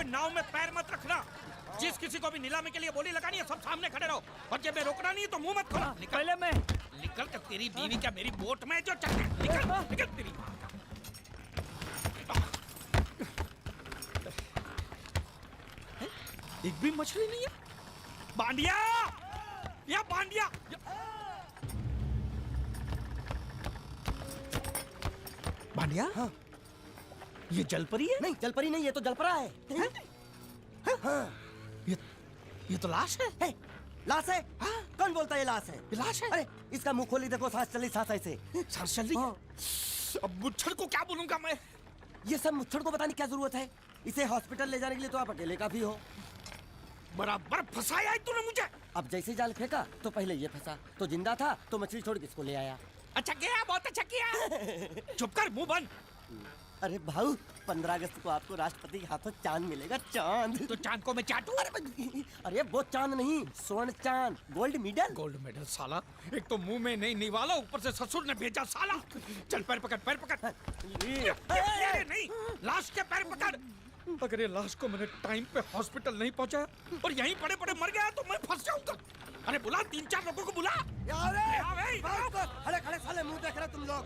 कोई नाव में पैर मत रखना। जिस किसी को भी नीलामी के लिए बोली लगानी है सब सामने खड़े रहो, और जब मैं रोकना नहीं है तो मुंह मत खोलो। पहले मैं निकल कर तेरी बीवी क्या मेरी बोट में जो चल निकल निकल तेरी। एक भी मछली नहीं है। बांडिया या बांडिया बांडिया। हाँ। ये जलपरी है? नहीं जलपरी नहीं, ये तो जलपरा है। हाँ। ये तो लाश है। लाश है? हाँ? कौन बोलता है लाश है? ये लाश है? अरे इसका मुंह खोली देखो, सांस चली सांस ऐसे। सांस चल रही है। अब मुच्छर को क्या बोलूंगा मैं? ये सब मुच्छर को बताने की क्या जरूरत है? इसे हॉस्पिटल ले जाने के लिए तो आप अकेले काफी हो। बराबर फंसाया है तूने मुझे। अब जैसे जाल फेंका तो पहले ये फंसा, तो जिंदा था तो मछली छोड़ किसको ले आया। अच्छा किया, बहुत अच्छा किया। चुप कर, मुंह बंद। अरे भाऊ 15 अगस्त को आपको राष्ट्रपति के हाथों चांद मिलेगा, चांद। तो चांद को मैं चाटूं? अरे वो चांद नहीं, स्वर्ण चांद, गोल्ड मेडल। गोल्ड मेडल साला, एक तो मुंह में नहीं निवाला, ऊपर से ससुर ने भेजा साला। चल पैर पकड़, पैर पकड़। ये नहीं, लाश के पैर पकड़। अगर ये लाश को मैंने टाइम पे हॉस्पिटल नहीं पहुंचाया और यहीं पड़े पड़े मर गया तो मैं फंस जाऊंगा। अरे बुला 3-4 लोगों को बुला। खड़े खड़े साले मुंह देख रहे तुम लोग।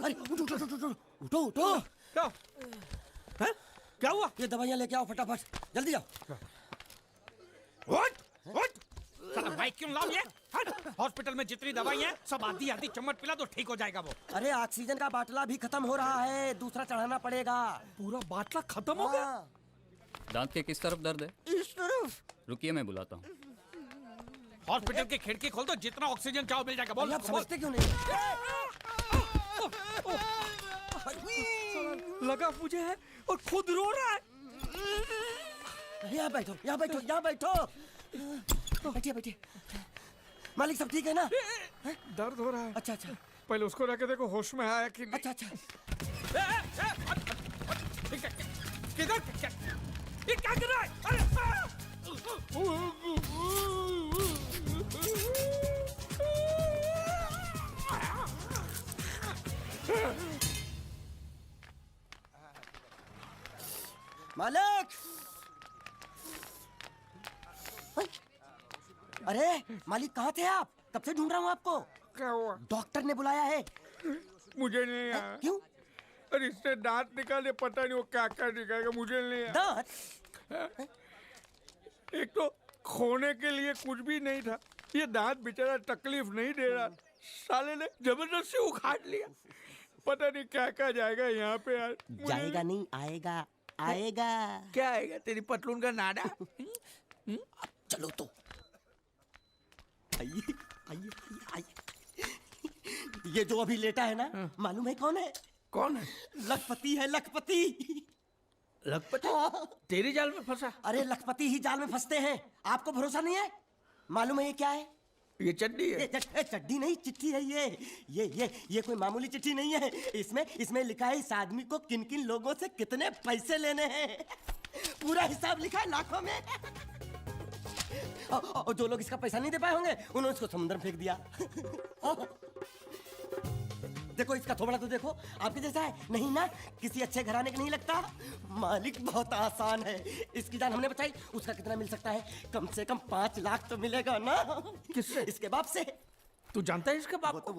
अरे उठो उठो। क्या? हैं? क्या हुआ? ये दवाइयाँ लेके आओ फटाफट, जल्दी जाओ। उठ, उठ। साला बाइक क्यों लाओ ये? हॉस्पिटल में जितनी दवाई है सब आधी आधी चम्मच पिला दो, ठीक हो जाएगा वो। अरे ऑक्सीजन का बाटला भी खत्म हो रहा है, दूसरा चढ़ाना पड़ेगा। पूरा बाटला खत्म हो गया? दांत के किस तरफ दर्द है? इस तरफ। रुकिए मैं बुलाता हूँ। हॉस्पिटल की खिड़की खोल दो, जितना ऑक्सीजन चाहो मिल जाएगा। बोल। आप समझते क्यों नहीं? लगा मुझे है और खुद रो रहा है। यहाँ बैठो, यहाँ बैठो, यहाँ बैठो। बैठिए बैठिए। मालिक सब ठीक है ना? दर्द हो रहा है। अच्छा अच्छा। पहले उसको रख के देखो होश में आया कि नहीं। अच्छा अच्छा। किधर ये क्या कर रहा है? अरे मालिक! अरे मालिक कहाँ थे आप? कब से ढूंढ रहा हूँ आपको। क्या हुआ? डॉक्टर ने बुलाया है। मुझे नहीं आया। क्यों? अरे इससे दांत निकाले, पता नहीं वो क्या क्या निकालेगा, मुझे नहीं आया। दांत? एक तो खोने के लिए कुछ भी नहीं था, ये दांत बेचारा तकलीफ नहीं दे रहा, साले ने जबरदस्ती उखाड़ लिया। पता नहीं क्या क्या जाएगा यहाँ पे यार। जाएगा नहीं, आएगा आएगा। क्या आएगा? तेरी पतलून का नाडा। चलो तो आइए आइए आइए। ये जो अभी लेटा है ना, मालूम है कौन है? कौन है? लखपति है, लखपति। लखपति? तेरी जाल में फंसा? अरे लखपति ही जाल में फंसते हैं, आपको भरोसा नहीं है? मालूम है ये क्या है? ये चड्डी है। चड्डी नहीं, चिट्ठी है ये कोई मामूली चिट्ठी नहीं है। इसमें लिखा है इस आदमी को किन किन लोगों से कितने पैसे लेने हैं। पूरा हिसाब लिखा है लाखों में। और जो लोग इसका पैसा नहीं दे पाए होंगे उन्होंने इसको समुद्र में फेंक दिया। देखो इसका थोबड़ा तो देखो, आपके जैसा है नहीं ना, किसी अच्छे घराने का नहीं लगता। मालिक बहुत आसान है, इसकी जान हमने बचाई। उसका कितना मिल सकता है? कम से कम 5 लाख तो मिलेगा ना। किससे? इसके बाप से। तू जानता है इसके बाप?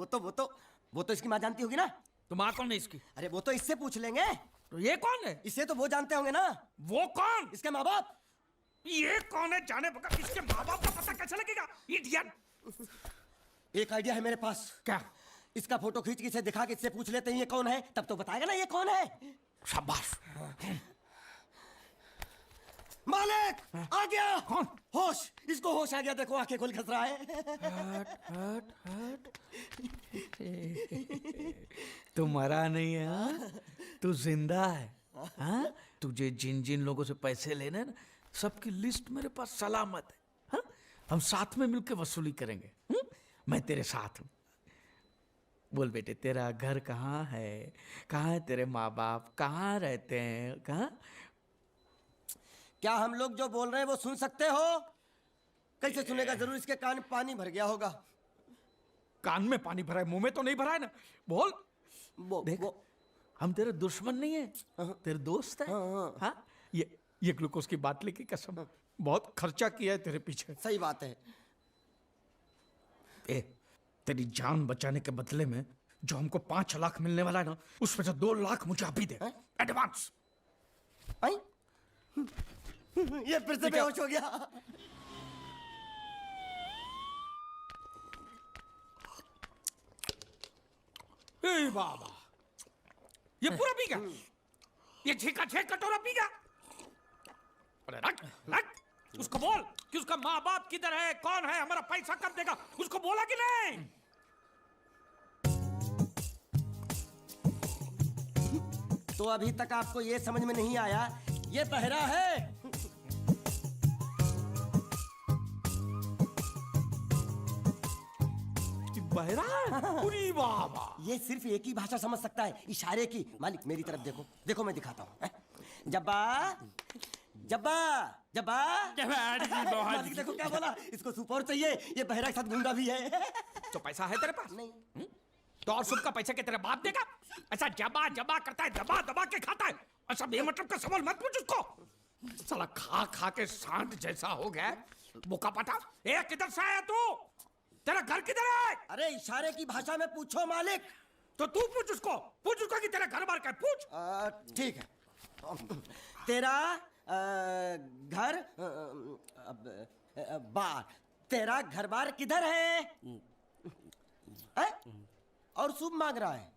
वो तो इसकी माँ जानती होगी ना। तो माँ कौन है इसकी? अरे वो तो इससे पूछ लेंगे। तो ये कौन है? इसे तो वो जानते होंगे ना। वो कौन? इसके माँ बाप। ये कौन है जाने बगैर इसके माँ बाप का पता कैसे लगेगा? इडियट। एक आइडिया है मेरे पास। क्या? इसका फोटो खींच के इसे दिखा के इससे पूछ लेते हैं ये कौन है, तब तो बताएगा ना ये कौन है। शाबाश। मालिक आ गया। कौन? होश, इसको होश आ गया, देखो आंखें खोल खस रहा है। हट। तू मरा नहीं है, हाँ? तू जिंदा है, हाँ? तुझे जिन जिन लोगों से पैसे लेने ना, सबकी लिस्ट मेरे पास सलामत है, हाँ? हम साथ में मिलकर वसूली करेंगे, मैं तेरे साथ हूँ। बोल बेटे, तेरा घर कहाँ है? कहाँ है तेरे माँ बाप? कहाँ रहते हैं? कहाँ? क्या हम लोग जो बोल रहे हैं वो सुन सकते हो? कैसे सुनेगा? जरूर इसके कान में पानी भर गया होगा। कान में पानी भरा है, मुंह में तो नहीं भरा है ना? बोल। देख, हम तेरे दुश्मन नहीं है, तेरे दोस्त है। हाँ, ये ग्लूकोज की बाटली की कसम, बहुत खर्चा किया है तेरे पीछे। सही बात है। तेरी जान बचाने के बदले में जो हमको 5 लाख मिलने वाला है ना, उसमें से 2 लाख मुझे अभी दे, एडवांस। ये फिर से बेहोश हो गया। ए बाबा, ये पूरा पी गया? ये 6 का 6 कटोरा पी गया? अरे रख रख, उसको बोल कि उसका माँ बाप किधर है, कौन है, हमारा पैसा कब देगा, उसको बोला कि नहीं? तो अभी तक आपको ये समझ में नहीं आया, ये बहरा है। बहरा है? पूरी बाबा, ये सिर्फ एक ही भाषा समझ सकता है, इशारे की। मालिक मेरी तरफ देखो, देखो मैं दिखाता हूँ। जब्बा जब्बा जब्बा मालिक देखो क्या बोला, इसको सूप और चाहिए। ये बहरा के साथ गूंगा भी है। तो पैसा है तेरे पास? नहीं। तो और सूप का पैसा के तेरे बाप देगा? ऐसा जबा जबा करता है, दबा दबा के खाता है। ऐसा बेमतलब का सवाल मत पूछ उसको। साला खा खा के सांड जैसा हो गया, बोका पटा। ए, किधर से आया तू? तेरा घर किधर है? अरे इशारे की भाषा में पूछो मालिक। तो तू पूछ उसको कि तेरा घर बार का है, पूछ। ठीक है। तेरा घर बार, तेरा घर बार किधर है? और सूप मांग रहा है।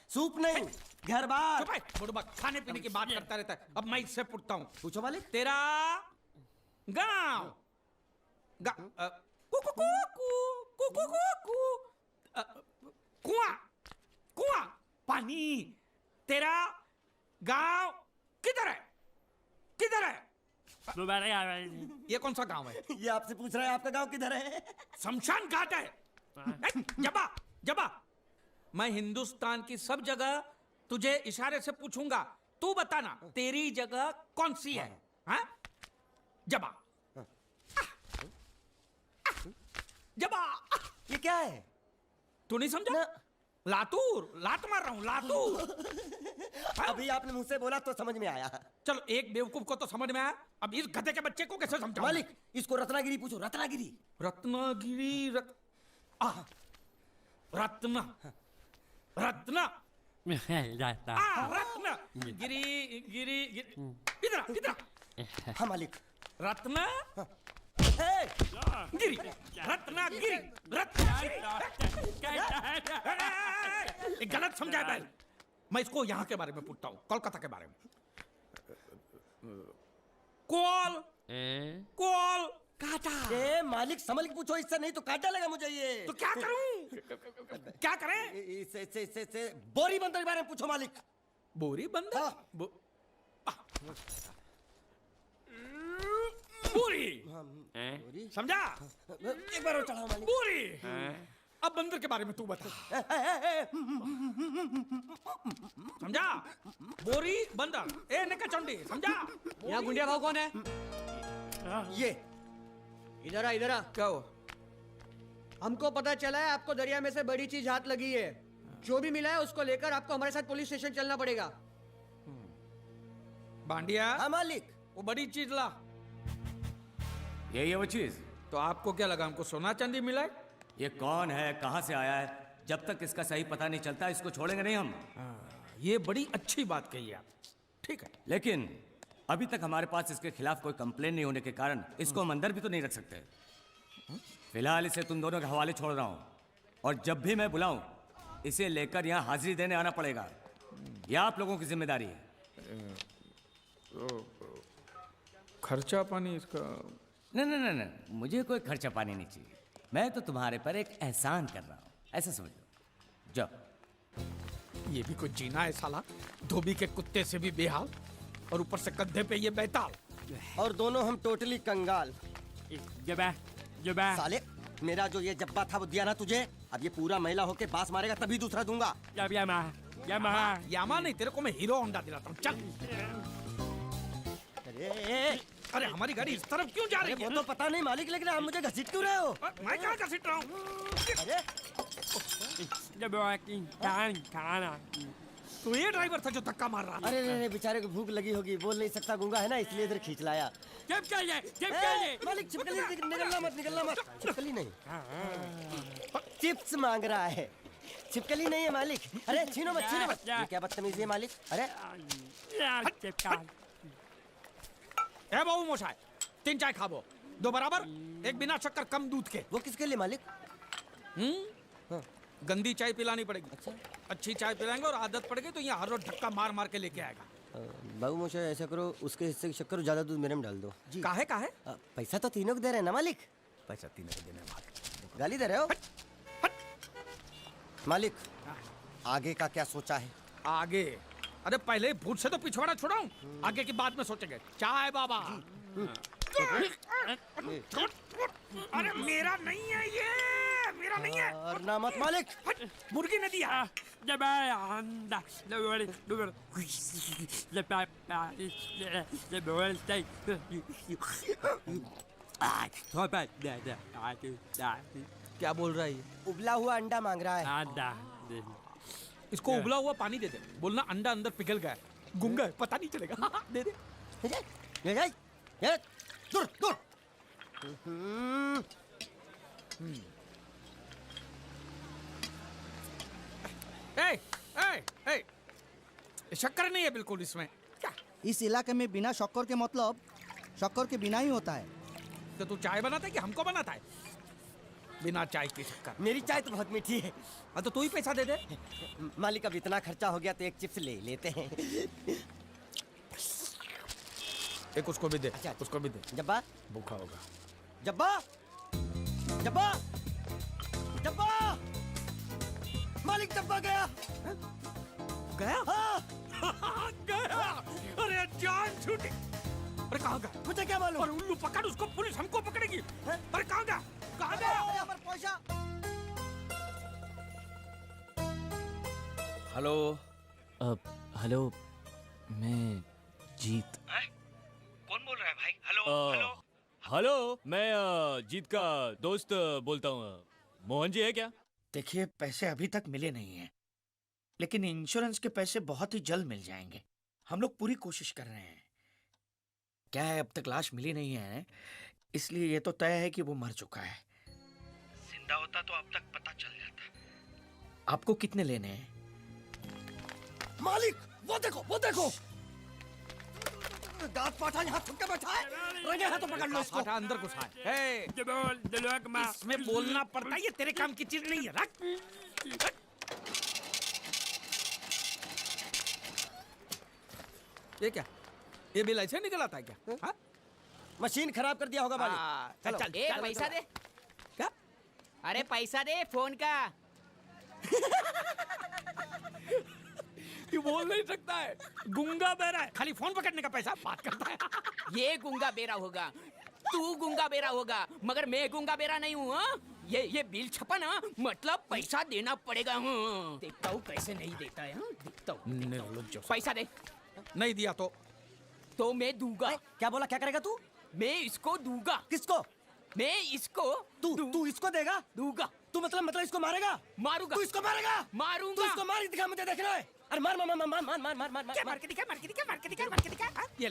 सूप नहीं, घर बार। चुप है, बुढ़बा खाने पीने की बात करता रहता है। अब मैं इससे पूछता हूँ, पूछो मालिक। तेरा गाँव कुआं कुआं पानी, तेरा गांव किधर है? किधर है? ये कौन सा गांव है? ये आपसे पूछ रहा है आपका गांव किधर है? शमशान घाट है। जबा जबा, मैं हिंदुस्तान की सब जगह तुझे इशारे से पूछूंगा, तू बताना तेरी जगह कौन सी है? हाँ? जबा जबा। ये क्या है? तू नहीं समझा? ना। लातूर, लात मार रहा हूं, लातूर। अभी आपने मुझसे बोला तो समझ में आया। चलो, एक बेवकूफ को तो समझ में आया, अब इस गधे के बच्चे को कैसे समझाऊं? मालिक इसको रत्नागिरी पूछो, रत्नागिरी। रत्नागिरी रत्न रत्न रत्न गिरी गिरी इधर इधर। हाँ मालिक। रत्न हे! गिरी, रत्नागिरी, रत्नागिरी। गलत समझा है। मैं इसको यहाँ के बारे में पूछता हूँ, कोलकाता के बारे में। कोल कोल काटा। ए मालिक संभल के पूछो, इससे नहीं तो काटा लगा मुझे ये। तो क्या करूं? क्या करें? इससे बोरी बंदर के बारे में पूछो मालिक। बोरी बंदर? हाँ। बोरी समझा? एक बार और चढ़ाओ मालिक। बोरी। अब बंदर के बारे में तू बता। समझा? बोरी बंदर, ए नकाचंडी, समझा? यहाँ गुंडिया भाव कौन है? ये इधर आ, इधर आ। क्या हुआ? हमको पता चला है आपको दरिया में से बड़ी चीज हाथ लगी है। जो भी मिला है उसको लेकर आपको हमारे साथ पुलिस स्टेशन चलना पड़ेगा। बांडिया, हाँ मालिक। वो बड़ी चीज ला। यही है वो चीज। तो आपको क्या लगा हमको सोना चांदी मिला है? ये कौन है, कहाँ से आया है, जब तक इसका सही पता नहीं चलता इसको छोड़ेंगे नहीं हम। ये बड़ी अच्छी बात कही आप। ठीक है, लेकिन अभी तक हमारे पास इसके खिलाफ कोई कंप्लेन नहीं होने के कारण इसको हम अंदर भी तो नहीं रख सकते। फिलहाल इसे तुम दोनों के हवाले छोड़ रहा हूँ, और जब भी मैं बुलाऊं इसे लेकर यहाँ हाजिरी देने आना पड़ेगा। यह आप लोगों की जिम्मेदारी है। खर्चा पानी इसका? नहीं, मुझे कोई खर्चा पानी नहीं चाहिए। मैं तो तुम्हारे पर एक एहसान कर रहा हूँ, ऐसा समझ लो। जाओ। ये भी कोई जीना है साला, धोबी के कुत्ते से भी बेहाल, और ऊपर से कंधे पे ये बैताल। और दोनों हम टोटली कंगाल। जबा जबा साले मेरा जो ये जब्बा था वो दिया ना तुझे, अब ये पूरा महिला होके बास मारेगा तभी दूसरा दूंगा। यामा नहीं, तेरे को मैं हीरो होंडा दिलाता हूँ, चल। अरे अरे हमारी गाड़ी इस तरफ क्यों जा रही वो है? तो पता नहीं मालिक, लेकिन आप मुझे घसीट क्यों रहे हो? मैं कहाँ घसीट रहा हूँ? अरे तो ये ड्राइवर था जो धक्का मार रहा था। अरे अरे बेचारे को भूख लगी होगी, बोल नहीं सकता, गूंगा है ना, इसलिए इधर खींच लाया। मालिक छिपकली निकलना मत, छिपकली नहीं, चिप्स मांग रहा है, छिपकली नहीं है मालिक। अरे छीनो मत, ये क्या बदतमीजी है मालिक। अरे ए बाबू मोशाय, 3 चाय खाबो, 2 बराबर, 1 बिना शक्कर कम दूध के। वो किसके लिए मालिक? गंदी चाय पिलानी पड़ेगी। अच्छा। अच्छी चाय पिलाएंगे और आदत पड़ गई तो यहाँ हर रोज धक्का मार मार के लेके आएगा। बाबू मोशा ऐसा करो, उसके हिस्से की शक्कर ज्यादा दूध मेरे में डाल दो। काहे काहे? पैसा तो तीनों को दे रहे हैं ना मालिक? पैसा 3 को देने वाले। गाली दे रहे हो मालिक? आगे का क्या सोचा है? आगे? अरे पहले भूत से तो पिछवाड़ा छुड़ाऊं, आगे की बात में सोचेंगे। चाय बाबा। अरे मेरा नहीं है ये, मेरा नहीं है। और ना मत मालिक। मुर्गी ने दिया। क्या बोल रहा है ये? उबला हुआ अंडा मांग रहा है। इसको उबला हुआ पानी दे दे, बोलना अंडा अंदर पिघल गया है, गुंगा है, पता नहीं चलेगा। दे दे। दूर दूर। शक्कर नहीं है बिल्कुल इसमें। क्या? इस इलाके में बिना शक्कर के मतलब शक्कर के बिना ही होता है। तो तू चाय बनाता है कि हमको बनाता है? बिना चाय की शक्कर। मेरी चाय तो बहुत मीठी है। हाँ तो तू ही पैसा दे दे। मालिक अब इतना खर्चा हो गया तो एक चिप्स ले लेते हैं। एक उसको भी दे। अच्छा। उसको भी दे, जब्बा भूखा होगा। जब्बा जब्बा जब्बा, मालिक जब्बा गया। गया? हाँ। गया। अरे जान छूटी। अरे कहाँ गया? मुझे क्या मालूम? अरे उल्लू पकड़ उसको, पुलिस हमको पकड़ेगी। अरे कहाँ गया? कहाँ गया? हेलो। हेलो, मैं जीत। कौन बोल रहा है भाई? Hello hello. हेलो, मैं जीत का दोस्त बोलता हूँ। मोहन जी है क्या? देखिए पैसे अभी तक मिले नहीं हैं, लेकिन इंश्योरेंस के पैसे बहुत ही जल्द मिल जाएंगे। हम लोग पूरी कोशिश कर रहे हैं। क्या है, अब तक लाश मिली नहीं है, इसलिए ये तो तय है कि वो मर चुका है। जिंदा होता तो अब तक पता चल जाता। आपको कितने लेने हैं? मालिक वो देखो दांत पाठा यहाँ थुक के बैठा है। रंगे हाथों पकड़ लो इसको। आटा अंदर घुसा है। इसमें बोलना पड़ता है, ये तेरे काम की चीज नहीं है। रख। ये क्या? ये बिल ऐसे निकल आता है क्या? हाँ? मशीन खराब कर दिया होगा मालिक। चल चल। ए पैसा दे। क्या? अरे पैसा दे फोन का। ये बोल नहीं सकता है, गुंगा बहरा है, खाली फोन पकड़ने का पैसा बात करता है। ये गुंगा बेरा होगा, तू गुंगा बेरा होगा, मगर मैं गुंगा बेरा नहीं हूँ। हाँ? ये बिल छपा ना, मतलब पैसा देना पड़ेगा। हाँ? देखता हूँ कैसे नहीं देता है। हाँ? देखता हूँ। पैसा दे। नहीं दिया तो मैं दूंगा। क्या बोला? क्या करेगा तू? मैं इसको दूंगा। किसको? मैं इसको तू इसको देगा? दूंगा। तू मतलब इसको मारेगा? मारूंगा। तू इसको मारेगा? मारूंगा। तू इसको मार दिखा, मुझे देखना है। अरे मार मार मार मार मार मार मार मार क्या? मार के दिखा, मार के दिखा, मार के दिखा, मार के दिखा। हाँ? ये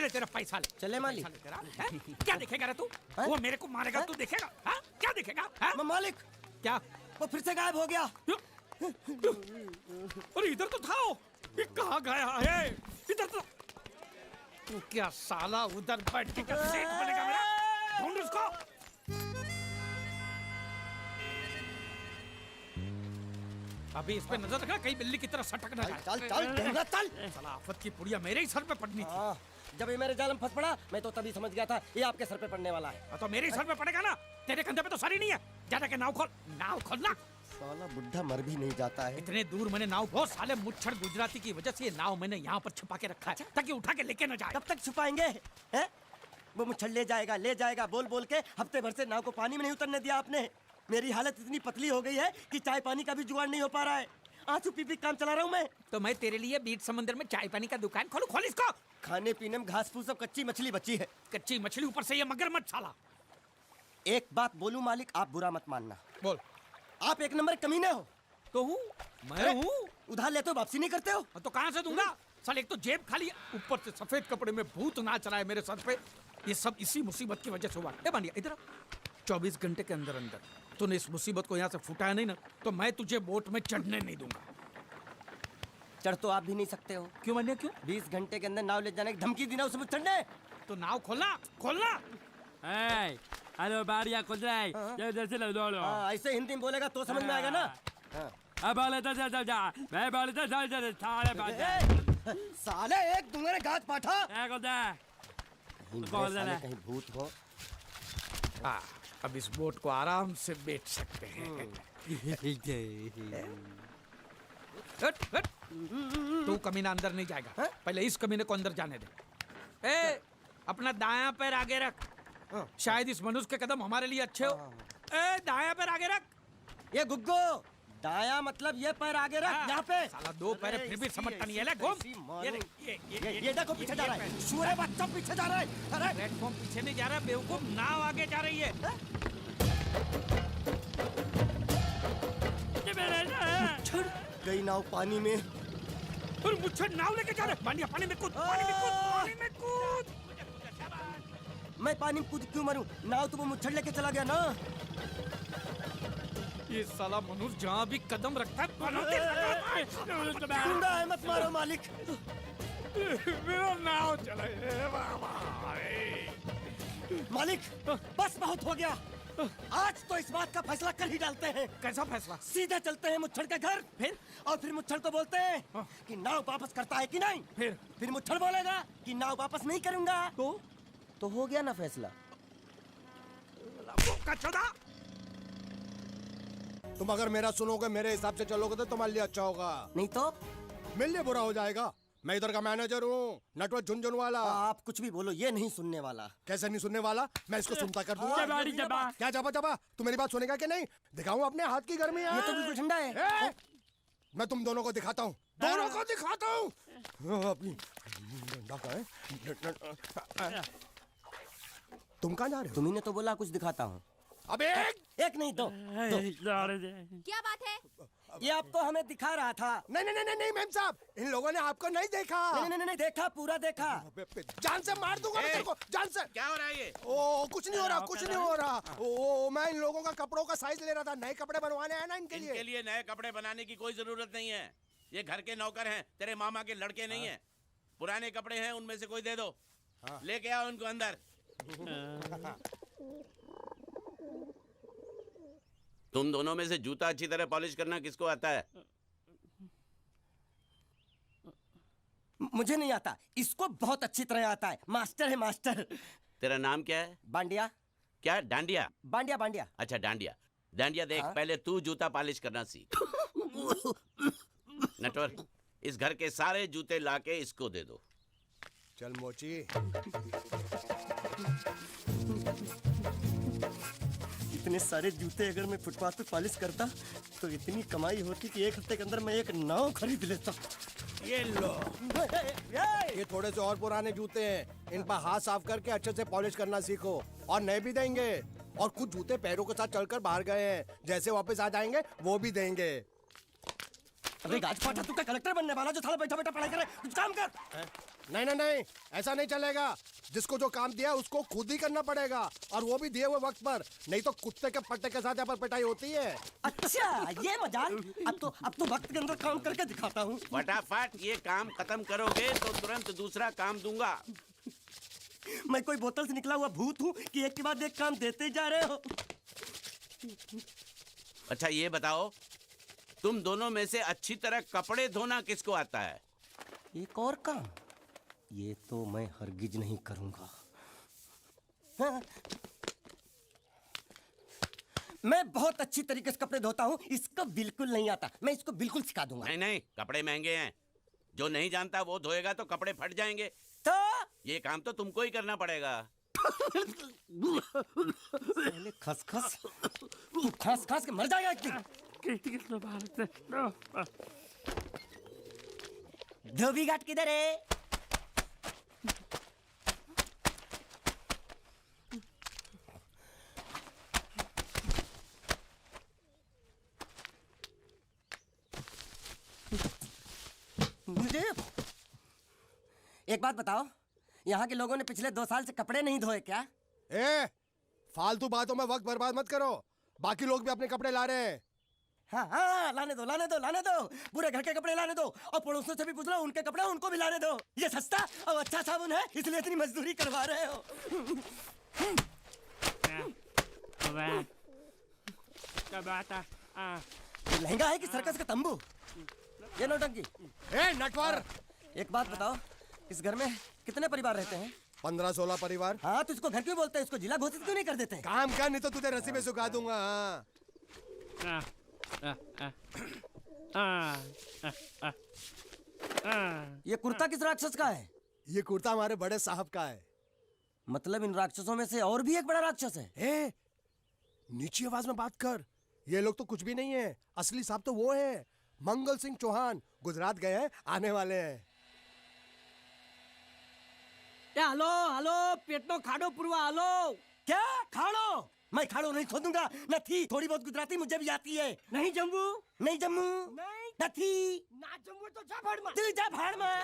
ले तेरा पैसा ले। चले मालिक। पैसा ले तेरा। हैं? क्या देखेगा रे तू? हैं? वो मेरे को मारेगा, तू देखेगा? हाँ? क्या देखेगा? हाँ? मालिक क्या? वो फिर से गायब हो गया। अरे इधर तो था वो, ये कहाँ गया है? इधर तो। तू क्या साला उधर बैठ के क्या सेठ बनेगा मेरा? ढूंढ उसको। अभी इस पे नजर रखना, कहीं बिल्ली की तरह सटक ना जाए। चल चल ढूंढना, चल। साला आफत की पुड़िया मेरे ही सर पे पड़नी थी। हाँ, जब ये मेरे जाल में फंस पड़ा, मैं तो तभी समझ गया था ये आपके सर पे पड़ने वाला है। तो मेरे ही सर पे पड़ेगा ना, तेरे कंधे पे तो सर ही नहीं है। जाने के नाव खोल, नाव खोलना। साला बुढ़ा मर भी नहीं जाता है। इतने दूर मैंने नाव, बहुत साले मुच्छड़ गुजराती की वजह से ये नाव मैंने यहाँ पर छुपा के रखा है ताकि उठा के लेके न जाए। कब तक छुपाएंगे? हैं? वो मुच्छड़ ले जाएगा बोल बोल के हफ्ते भर से नाव को पानी में नहीं उतरने दिया आपने। मेरी हालत इतनी पतली हो गई है कि चाय पानी का भी जुगाड़ नहीं हो पा रहा है। आंसू पी पी काम चला रहा हूँ मैं। तो मैं तेरे लिए बीच समंदर में चाय पानी का दुकान खोलूं? खोल इसको। खाने पीने में घास फूस सब कच्ची मछली बची है। कच्ची मछली, ऊपर से ये मगरमच्छ साला। एक बात बोलूं मालिक, आप बुरा मत मानना। बोल। आप एक नंबर कमीने हो। तो हूँ मैं हूँ। उधार लेते हो वापसी नहीं करते हो। तो कहाँ से दूंगा? साल एक तो जेब खाली है, ऊपर से सफेद कपड़े में भूत नाच रहा है मेरे सर पे। ये सब इसी मुसीबत की वजह से हुआ। ए बांडिया इधर 24 घंटे के अंदर अंदर तूने इस मुसीबत को यहाँ से फुटाया नहीं ना, तो मैं तुझे बोट में चढ़ने नहीं दूंगा। चढ़ तो आप भी नहीं सकते हो। क्यों मान्या, क्यों? 20 घंटे के अंदर नाव ले जाने की धमकी दी ना उसे चढ़ने। तो नाव खोलना खोलना। हेलो बारिया खोल रहा है जैसे लो लो हाँ, ऐसे हिंदी में बोलेगा तो समझ में आएगा ना। हाँ। अब बोले तो जा मैं बोले तो चल साढ़े साले एक तुम्हारे गाज पाठा। कौन साले कहीं भूत हो। अब इस बोट को आराम से बेच सकते हैं। हट, हट। तू कमीना अंदर नहीं जाएगा। पहले इस कमीने को अंदर जाने दे। ए, अपना दायां पैर आगे रख। शायद इस मनुष्य के कदम हमारे लिए अच्छे हो। ए, दायां पैर आगे रख। ये गुग्गो दाया मतलब ये पैर आगे रख। यहाँ पे साला 2 पैर फिर भी समझता नहीं है। ले घूम। ये देखो पीछे जा रहा है। सूरे बच्चा पीछे जा रहा है। अरे प्लेटफॉर्म पीछे नहीं जा रहा, बेवकूफ। नाव आगे जा रही है। गई नाव पानी में। और मुझे नाव लेके जा रहा है। बांडिया पानी में कूद, पानी में कूद, पानी में कूद। मैं पानी में कूद क्यों मरूं? नाव तो वो मुच्छड़ लेके चला गया ना। ये साला मनुष्य जहाँ भी कदम रखता है पनौती लगाता है। गुंडा है, मत मारो मालिक। मेरा नाव चला है। मालिक बस बहुत हो गया। आज तो इस बात का फैसला कर ही डालते हैं। कैसा फैसला? सीधे चलते हैं मुच्छड़ के घर। फिर मुच्छड़ को बोलते हैं कि नाव वापस करता है कि नहीं। फिर मुच्छड़ बोलेगा कि नाव वापस नहीं करूंगा। तो हो गया ना फैसला। तुम अगर मेरा सुनोगे, मेरे हिसाब से चलोगे तो तुम्हारे लिए अच्छा होगा। नहीं तो मेरे लिए बुरा हो जाएगा। मैं इधर का मैनेजर हूँ, नटवर झुनझुन वाला। आप कुछ भी बोलो, ये नहीं सुनने वाला। कैसे नहीं सुनने वाला? मैं इसको सुनता कर दूंगा। क्या जबा जबा? तू मेरी बात सुनेगा कि नहीं? दिखाऊं अपने हाथ की गर्मी? ये तो बिल्कुल ठंडा है। मैं तुम दोनों को दिखाता हूँ, दोनों को दिखाता हूँ। अपनी डंडा कहाँ है? तुम कहाँ जा रहे हो? तुम्ही ने तो बोला कुछ दिखाता हूँ। अब एक नहीं दो। क्या बात है? ये आपको हमें दिखा रहा था। नहीं नहीं नहीं नहीं मैम साहब, इन लोगों ने आपको नहीं देखा। नहीं देखा, पूरा देखा। जान से मार दूंगा मैं तेरे को, जान से। क्या हो रहा है ये? ओ कुछ नहीं हो रहा, कुछ नहीं हो रहा। ओ मैं इन लोगों का कपड़ों का साइज ले रहा था। नए कपड़े बनवाने आए ना इनके लिए। इनके लिए नए कपड़े बनाने की कोई जरूरत नहीं है। ये घर के नौकर हैं, तेरे मामा के लड़के नहीं हैं। पुराने कपड़े हैं, उनमें से कोई दे दो। लेके आओ उनको अंदर। तुम दोनों में से जूता अच्छी तरह पॉलिश करना किसको आता है? मुझे नहीं आता, इसको बहुत अच्छी तरह आता है। मास्टर है मास्टर। तेरा नाम क्या है? बांडिया। क्या? डांडिया? बांडिया बांडिया। अच्छा डांडिया। डांडिया देख, पहले तू जूता पॉलिश करना सीख। नटवर, इस घर के सारे जूते लाके इसको दे दो। चल मोची। इतने सारे जूते अगर मैं फुटपाथ पे पॉलिश करता तो इतनी कमाई होती कि एक हफ्ते के अंदर मैं एक नाव खरीद लेता। ये लो। ये थोड़े से और पुराने जूते हैं, इन पर हाथ साफ करके अच्छे से पॉलिश करना सीखो। और नए भी देंगे। और कुछ जूते पैरों के साथ चलकर बाहर गए हैं, जैसे वापस आ जाएंगे वो भी देंगे। अबे गाज पाठा, तू क्या कलेक्टर बनने वाला जो थाला बैठा बैठा पढ़ाई करे? कुछ काम कर। नहीं नहीं नहीं, ऐसा नहीं चलेगा। जिसको जो काम दिया उसको खुद ही करना पड़ेगा, और वो भी दिए हुए वक्त पर। नहीं तो कुत्ते के पट्टे के साथ यहाँ पर पिटाई होती है। अच्छा ये मजाक। अब तो वक्त के अंदर काम करके दिखाता हूँ। फटाफट ये काम खत्म करोगे तो तुरंत दूसरा काम दूंगा। मैं कोई बोतल से निकला हुआ भूत हूँ कि एक के बाद एक काम देते जा रहे हो? अच्छा ये बताओ, तुम दोनों में से अच्छी तरह कपड़े धोना किसको आता है? एक और काम? ये तो मैं हरगिज नहीं करूंगा। हाँ। मैं बहुत अच्छी तरीके से कपड़े धोता हूँ, इसको बिल्कुल नहीं आता। मैं इसको बिल्कुल सिखा दूंगा। नहीं नहीं, कपड़े महंगे हैं। जो नहीं जानता वो धोएगा तो कपड़े फट जाएंगे। तो ये काम तो तुमको ही करना पड़ेगा। साले खसखस, तू खास खास के मर जाएगा एक दिन। धोबी घाट किधर है? मुझे एक बात बताओ, यहाँ के लोगों ने पिछले 2 साल से कपड़े नहीं धोए क्या? ए, फालतू बातों में वक्त बर्बाद मत करो। बाकी लोग भी अपने कपड़े ला रहे हैं। हाँ हाँ, लाने दो लाने दो लाने दो, पूरे घर के कपड़े लाने दो, और पड़ोसियों से भी पूछ लो, उनके कपड़े उनको भी लाने दो। ये सस्ता और अच्छा साबुन है, इसलिए इतनी मजदूरी करवा रहे हो। ये लहंगा है कि सर्कस का तंबू? ये नौटंकी। ए नटवर, एक बात बताओ, इस घर में कितने परिवार रहते हैं? 15-16 परिवार। हाँ, तो इसको घर क्यों बोलते हैं? इसको जिला घोषित क्यों नहीं कर देते? काम कर, नहीं तो तुझे रस्सी में सुखा दूंगा। ये कुर्ता किस राक्षस का है? ये कुर्ता हमारे बड़े साहब का है। मतलब इन राक्षसों में से और भी एक बड़ा राक्षस है? ए, नीची आवाज में बात कर। ये लोग तो कुछ भी नहीं है, असली साहब तो वो है, मंगल सिंह चौहान। गुजरात गए हैं, आने वाले हैं। હાલો હાલો પેટનો ખાડો પૂરવા હાલો. क्या खाड़ो? मैं खाड़ो नहीं खोदूंगा। नहीं, थोड़ी बहुत गुजराती मुझे भी आती है। નહીં જમવું? नहीं जम्मू नहीं, ના જમવું તો જા ભાડમાં. तू जा भाड़ में।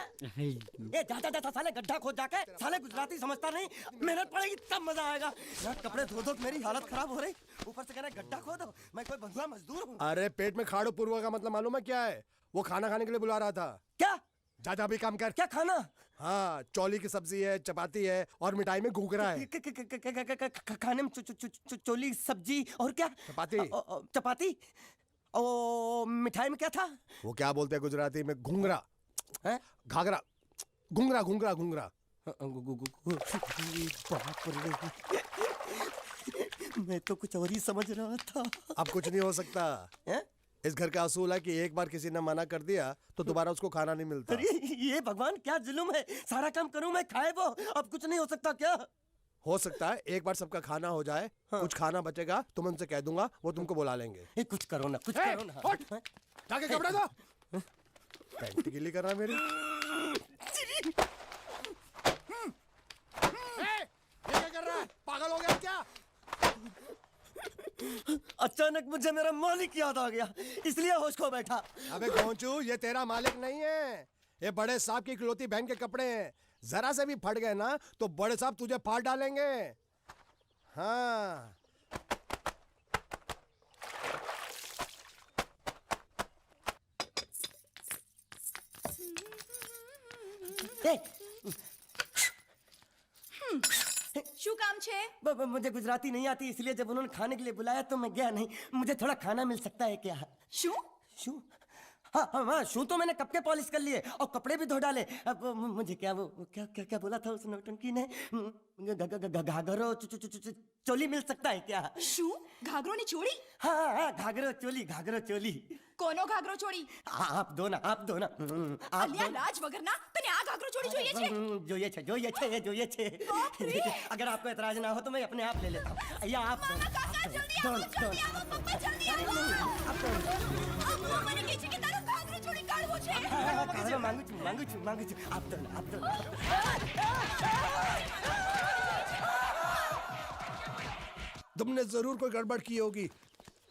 ए जा जा जा, साले गड्ढा खोद जाके, साले गुजराती समझता नहीं। मेहनत पड़ेगी तब मजा आएगा। यार कपड़े धो धो मेरी हालत खराब हो रही, ऊपर से कह रहे गड्ढा खोदो। मैं कोई बंधुआ मजदूर हूँ? अरे पेट में खाड़ो पूर्वा का मतलब मालूम है क्या है? वो खाना खाने के लिए बुला रहा था। क्या? जा जा भी काम कर। क्या खाना? हाँ, चौली की सब्जी है, चपाती है, और मिठाई में घूघरा है। खाने में चोली सब्जी और क्या? चपाती। चपाती। ओ मिठाई में क्या था? वो क्या बोलते हैं गुजराती में? घूंघरा है? घाघरा, घूंघरा घूंघरा घूंघरा। बाप रे, मैं तो कुछ और ही समझ रहा था। अब कुछ नहीं हो सकता है? इस घर का असूल है कि एक बार किसी ने मना कर दिया तो दोबारा उसको खाना नहीं मिलता। अरे ये भगवान क्या जुल्म है, सारा काम करूं मैं, खाए वो। अब कुछ नहीं हो सकता क्या? हो सकता है एक बार सबका खाना हो जाए। हाँ। कुछ खाना बचेगा तो मैं उनसे कह दूंगा, वो तुमको बुला लेंगे। कुछ करो ना, कुछ करो ना। उठ, जाके कपड़े दो। पैंट गीली कर रहा है मेरी। ये क्या कर रहा है? पागल हो गया क्या? अचानक मुझे मेरा मालिक याद आ गया, इसलिए होश खो बैठा। अबे गोंचू, ये तेरा मालिक नहीं है, ये बड़े साहब की इकलौती बहन के कपड़े हैं। जरा से भी फट गए ना तो बड़े साहब तुझे फाड़ डालेंगे। हाँ। શું કામ છે? मुझे गुजराती नहीं आती, इसलिए जब उन्होंने खाने के लिए बुलाया तो मैं गया नहीं। मुझे थोड़ा खाना मिल सकता है क्या? શું? शू? हाँ हाँ हाँ, शू तो मैंने कब के पॉलिश कर लिए और कपड़े भी धो डाले। अब मुझे क्या वो क्या क्या क्या बोला था उस नौटंकी ने? घाघरो चोली मिल सकता है क्या? શું? ઘાઘરોની ચોળી? हाँ हाँ, घाघरो चोली, घाघरो चोली। કોનો ઘાઘરો ચોળી? आप दो ना, आप दो ना। आप અલ્યા લાજ વગરના તને આ ઘાઘરો ચોળી જોઈએ છે? જોઈએ છે। अगर आपको एतराज ना हो तो मैं अपने आप ले लेता हूँ। या आप दो, કાકા જલ્દી આવો, જલ્દી આવો, પપ્પા જલ્દી આવો. અમ્મા મને કહે છે કે તારો ઘાઘરો ચોળી કાઢવો છે. मांगू छू, आप दो ना, आप दो ना। तुमने जरूर कोई गड़बड़ की होगी,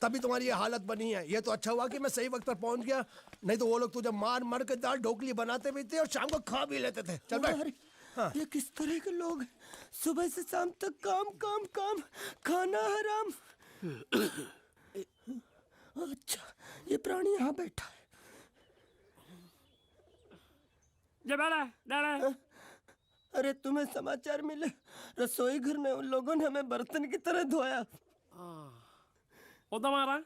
तभी तुम्हारी ये हालत बनी है। ये तो अच्छा हुआ कि मैं सही वक्त पर पहुंच गया, नहीं तो वो लोग तुझे मार मार के दाल ढोकली बनाते भी थे और शाम को खा भी लेते थे। चल बैठ। हाँ। ये किस तरह के लोग हैं? सुबह से शाम तक काम काम काम, खाना हराम। अच्छा, ये प्राणी यहाँ बैठा है। अरे तुम्हें समाचार मिले? रसोई घर में उन लोगों ने हमें बर्तन की तरह धोया। મારા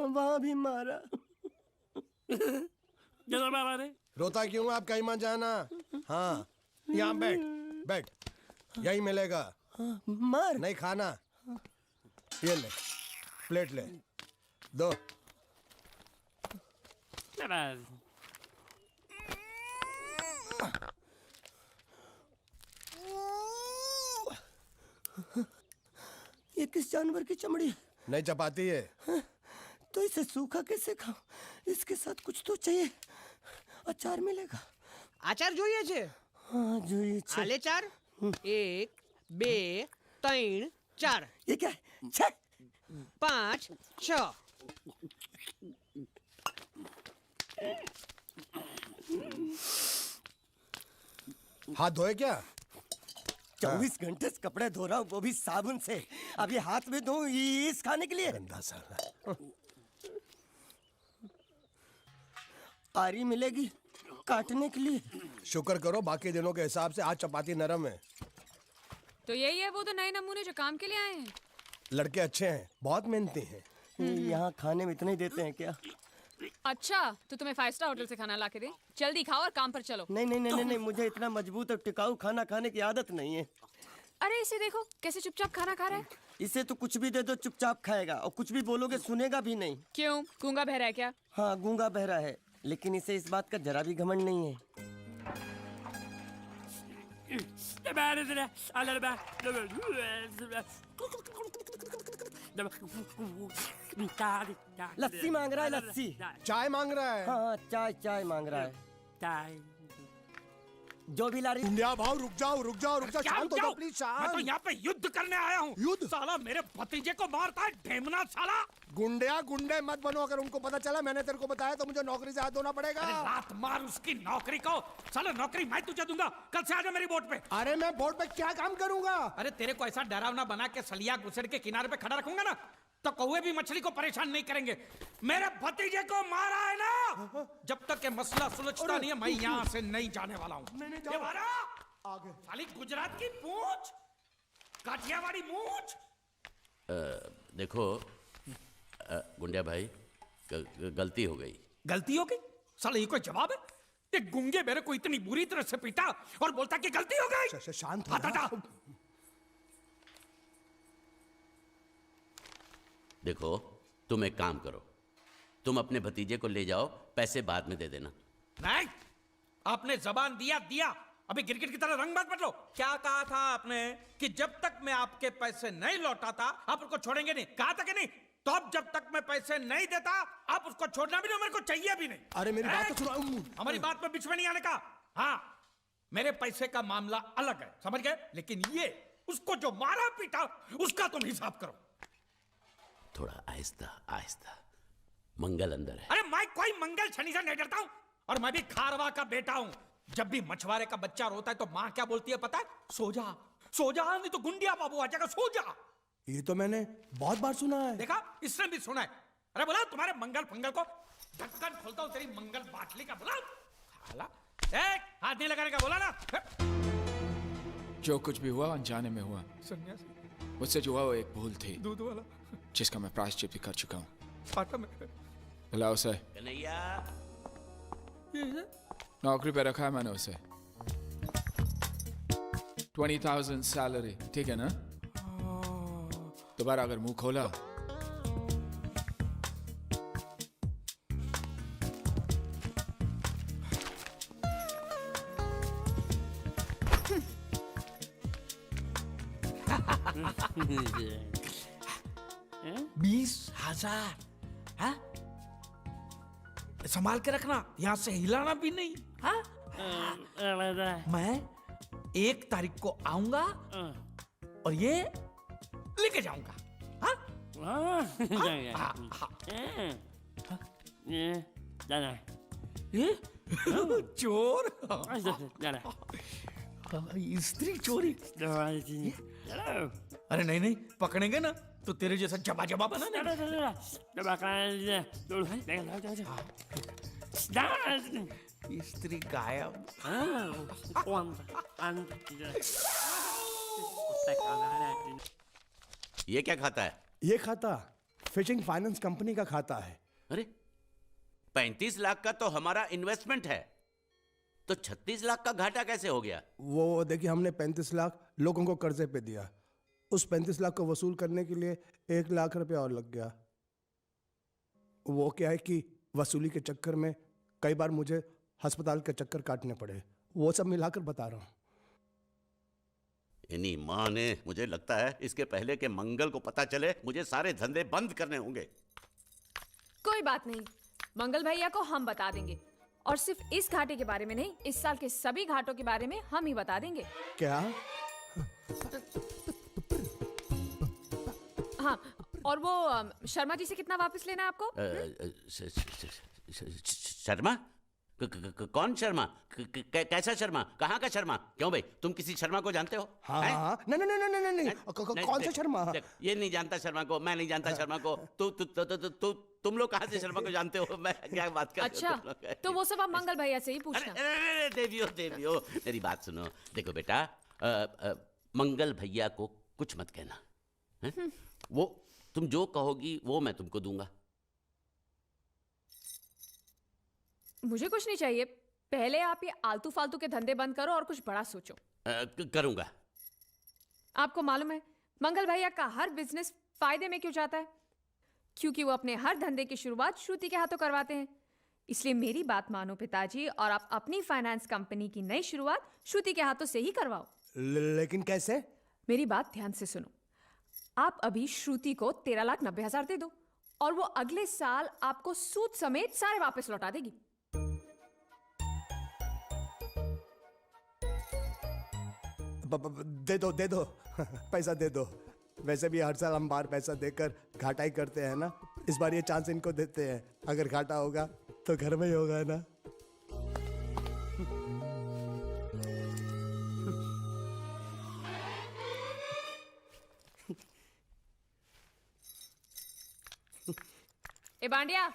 वहाँ भी मारा। रोता क्यों है? आप कहीं मत जाना। हाँ, यहाँ बैठ बैठ, यही मिलेगा। मार नहीं खाना, ये ले, प्लेट ले, दो। किस जानवर की चमड़ी? नहीं चपाती है। तो इसे सूखा कैसे खाऊं? इसके साथ कुछ तो चाहिए। अचार मिलेगा? आचार જોઈએ છે? हाँ જોઈએ છે। આલે ચાર 1 2 3 4 ये क्या है? 6 5 6 हाथ धोए क्या? 24 घंटे से कपड़े धो रहा हूँ, वो भी साबुन से। अब ये हाथ में धो इस खाने के लिए? गंदा साला। आरी मिलेगी काटने के लिए? शुक्र करो बाकी दिनों के हिसाब से आज चपाती नरम है। तो यही है वो तो नए नमूने जो काम के लिए आए हैं। लड़के अच्छे हैं, बहुत मेहनती हैं। यहाँ खाने में इतना ही देते हैं क्या? अच्छा तो तुम्हें 5 स्टार होटल से खाना ला के दे। जल्दी खाओ और काम पर चलो। नहीं नहीं नहीं नहीं, नहीं मुझे इतना मजबूत और टिकाऊ खाना खाने की आदत नहीं है। अरे इसे देखो कैसे चुपचाप खाना खा रहा है। इसे तो कुछ भी दे दो चुपचाप खाएगा, और कुछ भी बोलोगे सुनेगा भी नहीं। क्यों गूंगा बहरा है क्या? हाँ गूंगा बहरा है, लेकिन इसे इस बात का जरा भी घमंड नहीं है। लस्सी मांग रहा है, लस्सी। चाय मांग रहा है। हाँ चाय चाय मांग रहा है। जो भी ला रही। इंडिया भाव रुक जाओ रुक जाओ रुक जाओ, क्या शांत हो रुक जाओ जाओ? प्लीज, मैं तो शांत। यहाँ पे युद्ध करने आया हूँ। युद्ध? साला मेरे भतीजे को मारता है ढेमना साला। गुंडिया गुंडे मत बनो, अगर उनको पता चला मैंने तेरे को बताया तो मुझे नौकरी से हाथ धोना पड़ेगा। अरे लात मार उसकी नौकरी को। साला नौकरी मैं तुझे दूंगा, कल से आजा मेरी बोट पे। अरे मैं बोर्ड पे क्या काम करूंगा? अरे तेरे को ऐसा डरावना बना के सलिया घुसड़ के किनारे पे खड़ा रखूंगा ना, तो कौवे भी मछली को परेशान नहीं करेंगे। मेरे भतीजे को मारा है ना, जब तक ये मसला सुलझता नहीं है मैं यहाँ से नहीं जाने वाला हूँ। ये मारा आगे। साली गुजरात की पूंछ, काठियावाड़ी मूंछ। देखो गुंडिया भाई, गलती हो गई। गलती हो गई? साला ये कोई जवाब है? ये गुंगे मेरे को इतनी बुरी तरह से पीटा और बोलता कि गलती हो गई। शांत हो हटा जा। जा। देखो तुम एक काम करो, तुम अपने भतीजे को ले जाओ, पैसे बाद में दे देना। नहीं, आपने जबान दिया दिया, अभी गिरगिट की तरह रंग मत बदलो। क्या कहा था आपने कि जब तक मैं आपके पैसे नहीं लौटाता आप उसको छोड़ेंगे नहीं? कहा था कि नहीं? तो अब जब तक मैं पैसे नहीं देता आप उसको छोड़ना भी नहीं, मेरे को चाहिए भी नहीं। अरे मेरी बात तो सुनो। हमारी बात में बीच में नहीं आने का। हाँ मेरे पैसे का मामला अलग है, समझ गए? लेकिन ये उसको जो मारा पीटा उसका तुम हिसाब करो। थोड़ा आहिस्ता आहिस्ता, मंगल अंदर है। अरे मैं कोई मंगल शनि से नहीं डरता हूं, और मैं भी खारवा का बेटा हूं। जब भी मछुआरे का बच्चा रोता है तो माँ क्या बोलती है पता है? सो जा, सो जा, नहीं तो गुंडिया बाबू आ जाएगा, सो जा। ये तो मैंने बहुत बार सुना है। देखा, इसने भी सुना है। अरे बोला तुम्हारे मंगल फंगल को ढक्कन खोलता हूं तेरी मंगल बाटली का। बोला हाला, हाथ नहीं लगाने का बोला ना। जो कुछ भी हुआ अनजाने में हुआ। सन्यासी मुझसे जो हुआ वो एक भूल थी, दूध वाला जिसका मैं प्रायश्चित भी कर चुका हूँ। फाटा में बुलाओ उसे। कन्हैया, नौकरी पे रखा है मैंने उसे। 20,000 सैलरी, ठीक है ना? दोबारा अगर मुंह खोला $20,000। संभाल के रखना, यहाँ से हिलाना भी नहीं। हाँ? मैं 1 तारीख को आऊंगा और ये लेके जाऊंगा। हाँ? ये चोर, स्त्री चोरी। अरे नहीं नहीं, पकड़ेंगे ना तो तेरे जैसा जबा जबा बना। स्त्री गायब। ये क्या खाता है? ये खाता फिशिंग फाइनेंस कंपनी का खाता है। अरे 35 लाख का तो हमारा इन्वेस्टमेंट है, तो 36 लाख का घाटा कैसे हो गया? वो देखिए, हमने 35 लाख लोगों को कर्जे पे दिया, उस 35 लाख को वसूल करने के लिए 1 लाख रुपया और लग गया। वो क्या है कि वसूली के चक्कर में कई बार मुझे अस्पताल के चक्कर काटने पड़े। वो सब मिलाकर बता रहा हूँ। इन्हीं माँ ने, मुझे लगता है इसके पहले के मंगल को पता चले मुझे सारे धंधे बंद करने होंगे। कोई बात नहीं, मंगल भैया को हम बता देंगे। और सिर्फ इस घाटे के बारे में नहीं, इस साल के सभी घाटों के बारे में हम ही बता देंगे। क्या? हाँ, और वो शर्मा जी से कितना वापस लेना है आपको? शर्मा? कौन शर्मा? कैसा शर्मा? कहाँ का शर्मा? क्यों भाई, तुम किसी शर्मा को जानते हो? हाँ हाँ, नहीं, कौन सा शर्मा? ये नहीं जानता शर्मा को, मैं नहीं जानता शर्मा को। तुम लोग कहाँ से शर्मा को जानते हो? मैं क्या बात कर रहे हो? अच्छा, तो वो सब आप मंगल भैया से ही पूछना। अरे देवियो, मेरी बात सुनो। देखो बेटा, मंगल भैया को कुछ मत कहना है? वो तुम जो कहोगी वो मैं तुमको दूंगा। मुझे कुछ नहीं चाहिए, पहले आप ये आलतू फालतू के धंधे बंद करो और कुछ बड़ा सोचो। करूंगा। आपको मालूम है मंगल भैया का हर बिजनेस फायदे में क्यों जाता है? क्योंकि वो अपने हर धंधे की शुरुआत श्रुति के हाथों करवाते हैं। इसलिए मेरी बात मानो पिताजी, और आप अपनी फाइनेंस कंपनी की नई शुरुआत श्रुति के हाथों से ही करवाओ। लेकिन कैसे? मेरी बात ध्यान से सुनो। आप अभी श्रुति को 13,90,000 दे दो और वो अगले साल आपको सूद समेत सारे वापस लौटा देगी। दे दो पैसा दे दो। वैसे भी हर साल हम बाहर पैसा देकर घाटा ही करते हैं ना, इस बार ये चांस इनको देते हैं। अगर घाटा होगा तो घर में ही होगा ना। ए बांडिया,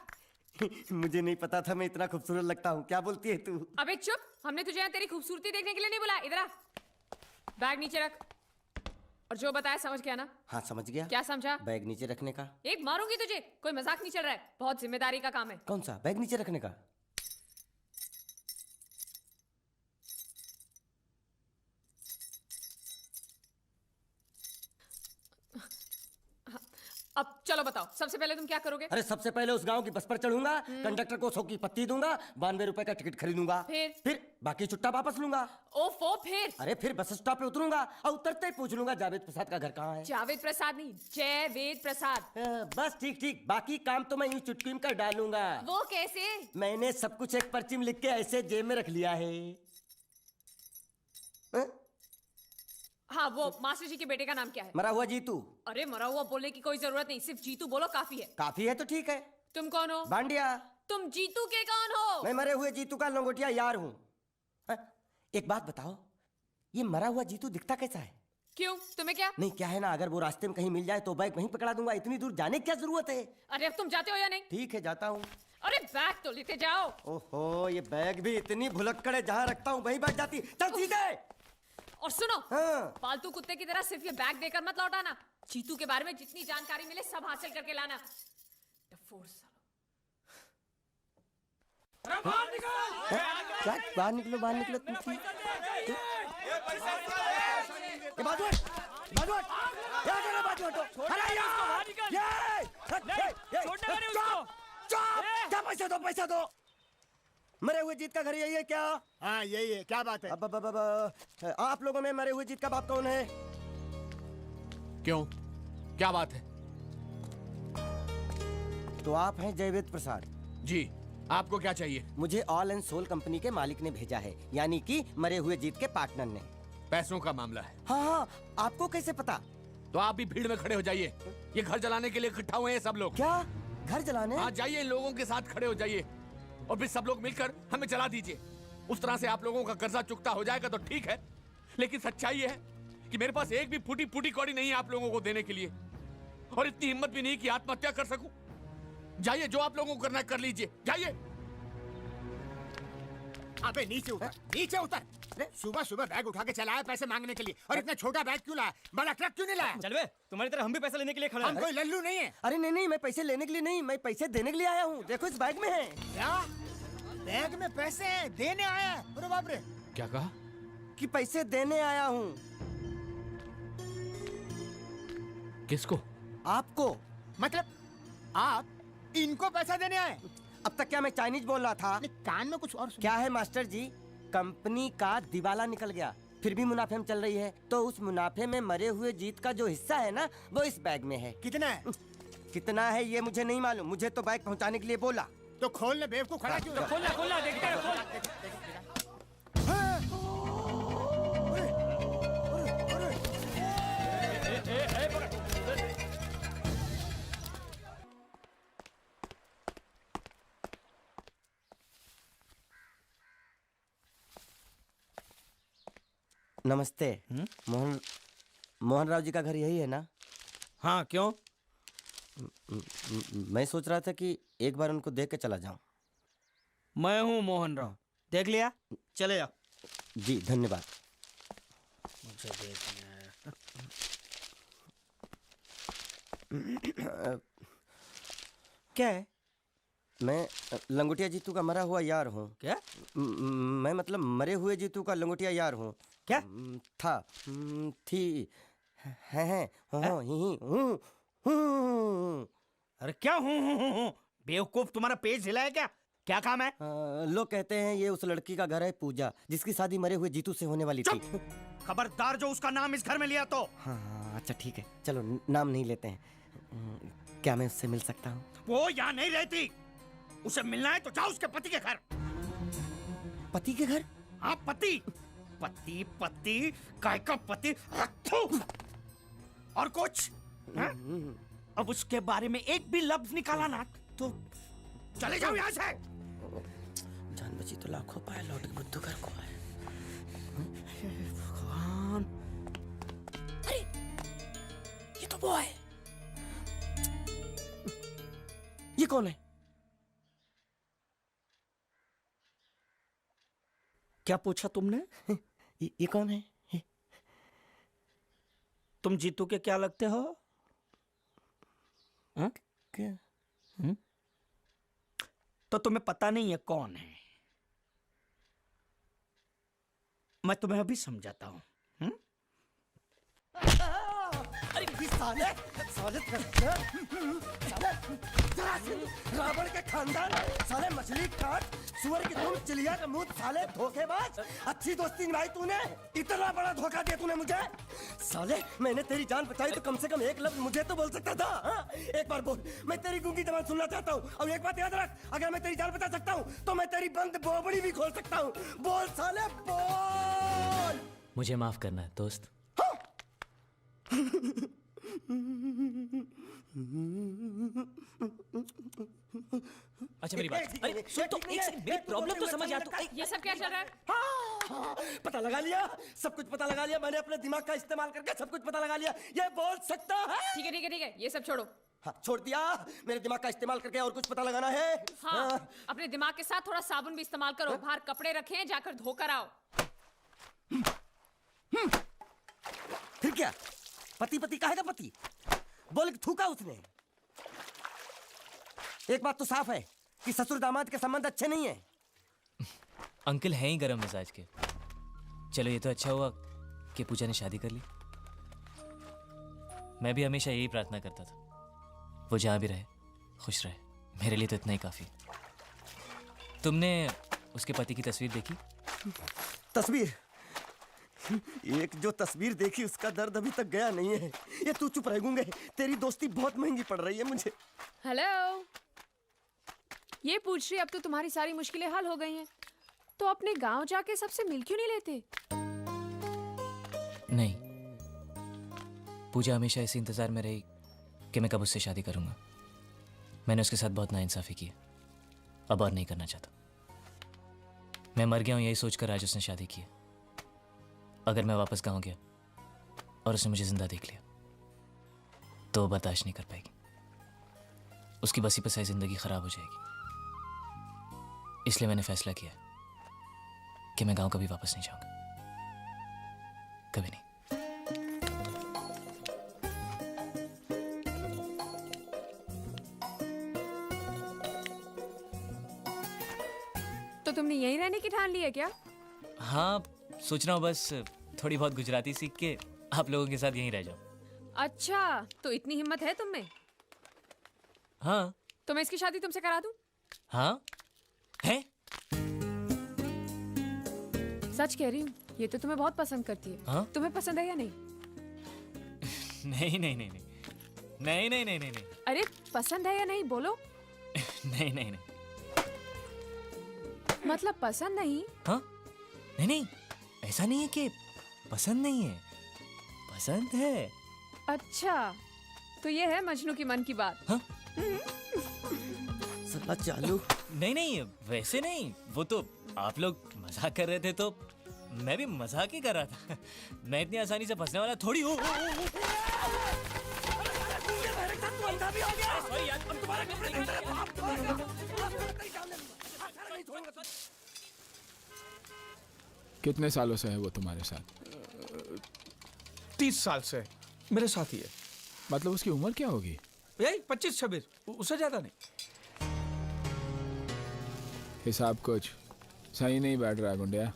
मुझे नहीं पता था मैं इतना खूबसूरत लगता हूँ। क्या बोलती है तू? अबे चुप, हमने तुझे यहाँ तेरी खूबसूरती देखने के लिए नहीं बुलाया। इधर आ, बैग नीचे रख। और जो बताया समझ गया ना? हाँ समझ गया। क्या समझा? बैग नीचे रखने का। एक मारूंगी तुझे, कोई मजाक नहीं चल रहा है, बहुत जिम्मेदारी का काम है। कौन सा? बैग नीचे रखने का। अब चलो बताओ, सबसे पहले तुम क्या करोगे? अरे सबसे पहले उस गांव की बस पर चढ़ूंगा, कंडक्टर को 100 की पत्ती दूंगा, 92 रुपए का टिकट खरीदूंगा। फिर बाकी चुट्टा वापस लूंगा। ओफो, फिर? अरे फिर बस स्टॉप पे उतरूंगा और उतरते ही पूछ लूंगा जावेद प्रसाद का घर कहाँ है। जावेद प्रसाद नहीं, जयवेद प्रसाद। बस ठीक, बाकी काम तो मैं यूं चुटकी में कर डालूंगा। वो कैसे? मैंने सब कुछ एक पर्ची में लिख के ऐसे जेब में रख लिया है। हाँ, वो मास्टर जी के बेटे का नाम क्या है? मरा हुआ जीतू। अरे मरा हुआ बोलने की कोई जरूरत नहीं, सिर्फ जीतू बोलो काफी है। काफी है तो ठीक है। तुम कौन हो? बांडिया। तुम जीतू के कौन हो? मैं मरे हुए जीतू का लंगोटिया यार हूँ। एक बात बताओ, ये मरा हुआ जीतू दिखता कैसा है? क्यों, तुम्हें क्या? नहीं क्या है ना, अगर वो रास्ते में कहीं मिल जाए तो बैग वहीं पकड़ा दूंगा। इतनी दूर जाने की क्या जरूरत है? अरे अब तुम जाते हो या नहीं? ठीक है जाता हूँ। अरे बैग तो लेते जाओ। ओहो, ये बैग भी इतनी भुलक्कड़ है, जहाँ रखता हूँ वहीं बैठ जाती। चल सीधे। और सुनो, हाँ। पालतू कुत्ते की तरह सिर्फ ये बैग देकर मत लौटाना। जीतू के बारे में जितनी जानकारी मिले सब हासिल करके लाना। बाहर निकलो तुम। पैसा दो। मरे हुए जीत का घर यही है क्या? हाँ यही है। क्या बात है? अब आप लोगों में मरे हुए जीत का बाप कौन है? क्यों, क्या बात है? तो आप हैं जयवेद प्रसाद जी। आपको क्या चाहिए? मुझे ऑल एंड सोल कंपनी के मालिक ने भेजा है, यानी कि मरे हुए जीत के पार्टनर ने। पैसों का मामला है। हाँ, आपको कैसे पता? तो आप भी भीड़ में खड़े हो जाइए। ये घर जलाने के लिए इकट्ठा हुए हैं सब लोग। क्या घर जलाने? हाँ, जाइए, इन लोगों के साथ खड़े हो जाइए और फिर सब लोग मिलकर हमें जला दीजिए। उस तरह से आप लोगों का कर्जा चुकता हो जाएगा तो ठीक है, लेकिन सच्चाई ये है कि मेरे पास एक भी फूटी फूटी कौड़ी नहीं है आप लोगों को देने के लिए, और इतनी हिम्मत भी नहीं कि आत्महत्या कर सकूं। जाइए, जो आप लोगों को करना है कर लीजिए, जाइए। अबे नीचे उतर। सुबह सुबह बैग उठा के चलाया पैसे मांगने के लिए, और इतना छोटा बैग क्यों लाया? बड़ा ट्रक क्यों नहीं लाया? चल बे, तुम्हारी तरह हम भी पैसे लेने के लिए खड़े हैं। हम कोई लल्लू नहीं है। अरे नहीं, मैं पैसे लेने के लिए नहीं, मैं पैसे देने के लिए आया हूँ। देखो इस बैग में है। क्या बैग में पैसे हैं? देने आया? अरे बाप रे। क्या कहा? कि पैसे देने आया हूँ। किसको? आपको। मतलब आप इनको पैसा देने आए? अब तक क्या मैं चाइनीज बोल रहा था? कान में कुछ और क्या है मास्टर जी, कंपनी का दिवाला निकल गया, फिर भी मुनाफे में चल रही है, तो उस मुनाफे में मरे हुए जीत का जो हिस्सा है ना, वो इस बैग में है। कितना है? कितना है ये मुझे नहीं मालूम, मुझे तो बैग पहुंचाने के लिए बोला। तो खोल ले बेवकूफ, खड़ा क्यों है? खोलना खोलना देखते हैं खोल। नमस्ते। मोहन राव जी का घर यही है ना? हाँ, क्यों? मैं सोच रहा था कि एक बार उनको देख के चला जाऊं। मैं हूँ मोहन राव, देख लिया? चले जाओ। जी धन्यवाद। मुझे देखना है। क्या है? मैं लंगोटिया जीतू का मरा हुआ यार हूँ। क्या? मैं मतलब मरे हुए जीतू का लंगोटिया यार हूँ। क्या? था, थी, है, हूँ। अरे क्या हूँ? बेवकूफ, तुम्हारा पेट हिला है क्या? क्या काम है? लोग कहते हैं ये उस लड़की का घर है पूजा, जिसकी शादी मरे हुए जीतू से होने वाली थी। खबरदार जो उसका नाम इस घर में लिया तो। हाँ अच्छा ठीक है, चलो नाम नहीं लेते हैं। क्या मैं उससे मिल सकता हूँ? वो यहाँ नहीं रहती। उसे मिलना है तो जाओ उसके पति के घर। पति के घर? हाँ पति। पति काय का पति रखो। और कुछ? अब उसके बारे में एक भी लफ्ज निकाला ना तो चले जाओ यहाँ से। जान बची तो लाखों पाए, लौट के बुद्धू घर को आए। भगवान, अरे ये तो वो है। ये कौन है? क्या पूछा तुमने? ये कौन है? तुम जीतू के क्या लगते हो? हाँ? क्या? तो तुम्हें पता नहीं है कौन है? मैं तुम्हें अभी समझाता हूँ। अरे साले रावण के खानदान, साले मछली काट, सुअर की तुम, चिड़िया का मुंह, साले धोखेबाज। अच्छी दोस्ती निभाई तूने, इतना बड़ा धोखा दिया तूने मुझे। साले मैंने तेरी जान बचाई तो कम से कम एक लफ्ज मुझे तो बोल सकता था। हाँ? एक बार बोल, मैं तेरी गूंगी जबान सुनना चाहता हूँ। और एक बात याद रख, अगर मैं तेरी जान बचा सकता हूँ तो मैं तेरी बंद बोबड़ी भी खोल सकता हूँ। बोल साले बोल। मुझे माफ करना है दोस्त। अच्छा मेरी बात, अरे सुन तो, एक सेकंड, मेरी प्रॉब्लम तो समझ आ। तो ये सब क्या चल रहा है? हाँ, पता लगा लिया, सब कुछ पता लगा लिया। मैंने अपने दिमाग का इस्तेमाल करके सब कुछ पता लगा लिया। ये बोल सकता है? ठीक है ठीक है ठीक है, ये सब छोड़ो। हाँ, छोड़ दिया। मेरे दिमाग का इस्तेमाल करके और कुछ पता लगाना है? हाँ, अपने दिमाग के साथ थोड़ा साबुन भी इस्तेमाल करो। बाहर कपड़े रखे हैं, जाकर धोकर आओ। फिर क्या? पति कहेगा पति? बोल के थूका उसने। एक बात तो साफ है कि ससुर दामाद के संबंध अच्छे नहीं है। अंकल हैं ही गरम मिजाज के। चलो ये तो अच्छा हुआ कि पूजा ने शादी कर ली। मैं भी हमेशा यही प्रार्थना करता था, वो जहाँ भी रहे खुश रहे। मेरे लिए तो इतना ही काफी। तुमने उसके पति की तस्वीर देखी? तस्वीर? एक जो तस्वीर देखी उसका दर्द अभी तक गया नहीं है। ये तू चुप रह गूंगे, तेरी दोस्ती बहुत महंगी पड़ रही है मुझे। हेलो, ये पूछ रही अब तो तुम्हारी सारी मुश्किलें हल हो गई हैं, तो अपने गांव जाके सबसे मिल क्यों नहीं लेते? नहीं, पूजा हमेशा इसी इंतजार में रही कि मैं कब उससे शादी करूंगा। मैंने उसके साथ बहुत नाइंसाफी की, अब और नहीं करना चाहता। मैं मर गया हूं यही सोचकर आज उसने शादी की। अगर मैं वापस गांव गया और उसने मुझे जिंदा देख लिया तो बर्दाश्त नहीं कर पाएगी। उसकी बसी बसाई जिंदगी खराब हो जाएगी। इसलिए मैंने फैसला किया कि मैं गांव कभी वापस नहीं जाऊंगा, कभी नहीं। तो तुमने यहीं रहने की ठान ली है क्या? हाँ, सोच रहा हूँ बस थोड़ी बहुत गुजराती सीख के आप लोगों के साथ यहीं रह जाऊं। अच्छा, तो इतनी हिम्मत है तुम में? हाँ। तो मैं इसकी शादी तुमसे करा दूं? हाँ है? सच कह रही हूँ। ये तो तुम्हें बहुत पसंद करती है। हाँ? तुम्हें पसंद है या नहीं? नहीं नहीं नहीं नहीं नहीं नहीं नहीं नहीं नहीं अरे पसंद है या नहीं बोलो। नहीं नहीं नहीं मतलब पसंद नहीं? हाँ नहीं नहीं ऐसा नहीं है कि पसंद नहीं है, पसंद है। अच्छा तो ये है मजनू की मन की बात। हाँ? साला चालू। नहीं नहीं वैसे नहीं, वो तो आप लोग मजाक कर रहे थे तो मैं भी मजाक ही कर रहा था। मैं इतनी आसानी से फंसने वाला थोड़ी हूँ। कितने सालों से है वो तुम्हारे साथ? 30 साल से मेरे साथ ही है। मतलब उसकी उम्र क्या होगी? यही 25-26, उससे ज्यादा नहीं। हिसाब कुछ सही नहीं बैठ रहा है गुंडिया।